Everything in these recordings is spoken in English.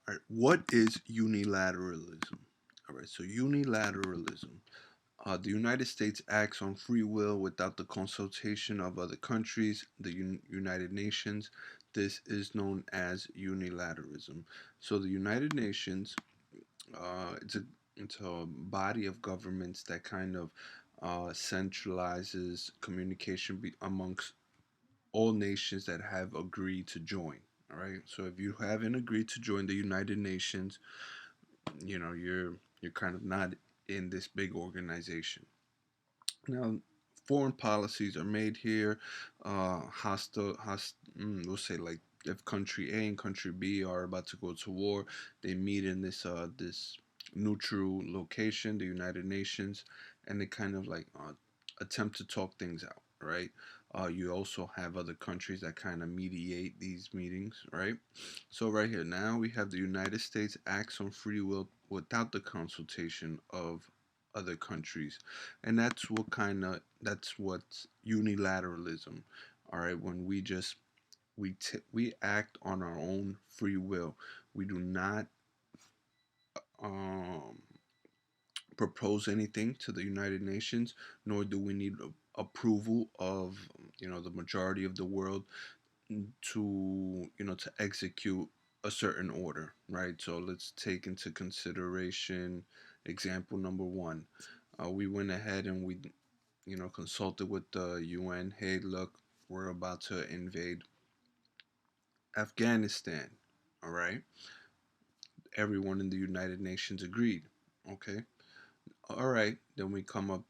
All right, what is unilateralism? All right, so unilateralism. The United States acts on free will without the consultation of other countries, the United Nations. This is known as unilateralism. So the United Nations, it's a body of governments that kind of centralizes communication amongst all nations that have agreed to join. All right. So if you haven't agreed to join the United Nations, you're kind of not in this big organization. Now, foreign policies are made here. We'll say like if country A and country B are about to go to war, they meet in this neutral location, the United Nations, and they kind of like attempt to talk things out, right? You also have other countries that kind of mediate these meetings, right? So right here now we have the United States acts on free will without the consultation of other countries, and that's what's unilateralism. All right, when we act on our own free will, we do not um, propose anything to the United Nations, nor do we need approval of the majority of the world to execute a certain order, right? So let's take into consideration example number one. We went ahead and we consulted with the UN. Hey, look, we're about to invade Afghanistan. All right. Everyone in the United Nations agreed. Okay. All right. Then we come up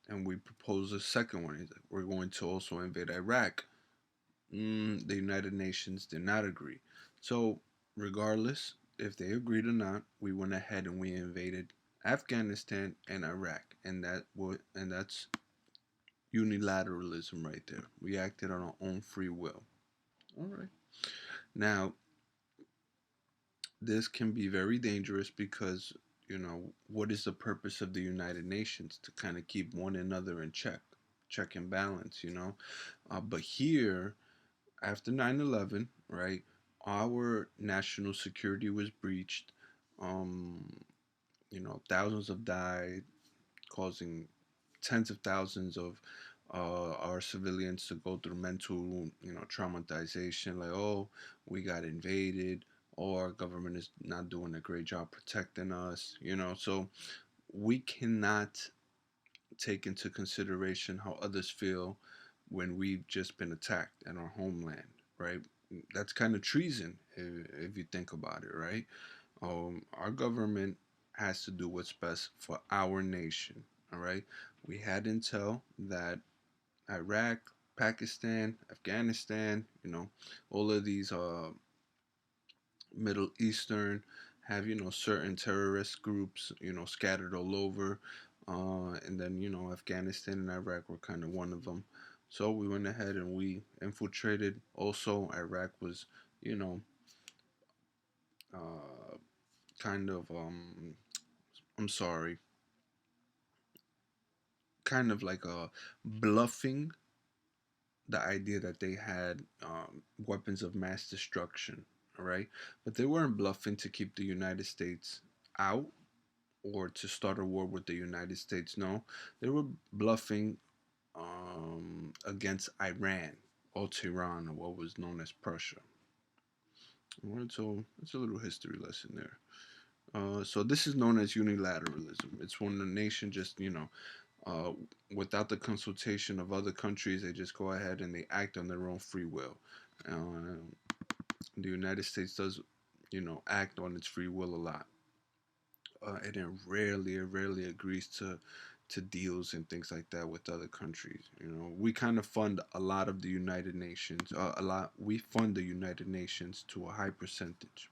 and we propose a second one. We're going to also invade Iraq. The United Nations did not agree. So, regardless if they agreed or not, we went ahead and we invaded Afghanistan and Iraq, and that's unilateralism right there. We acted on our own free will. All right. Now, this can be very dangerous because, what is the purpose of the United Nations? To kind of keep one another in check and balance. But here, after 9/11, right, our national security was breached. Um, thousands have died, causing tens of thousands of our civilians to go through mental, traumatization. Like, oh, we got invaded, or our government is not doing a great job protecting us. So we cannot take into consideration how others feel when we've just been attacked in our homeland, right? That's kind of treason if you think about it, right? Our government has to do what's best for our nation, all right? We had intel that Iraq, Pakistan, Afghanistan, all of these Middle Eastern have certain terrorist groups scattered all over, and then Afghanistan and Iraq were kind of one of them. So we went ahead and we infiltrated. Also, Iraq was you know uh, kind of I'm sorry, kind of like bluffing the idea that they had weapons of mass destruction. All right, but they weren't bluffing to keep the United States out or to start a war with the United States. No, they were bluffing against Iran or Tehran, or what was known as Prussia. All right, so it's a little history lesson there. So this is known as unilateralism. It's when the nation just, uh, without the consultation of other countries, they just go ahead and they act on their own free will. Uh, the United States does, act on its free will a lot. And it rarely agrees to deals and things like that with other countries. We kind of fund a lot of the United Nations. We fund the United Nations to a high percentage.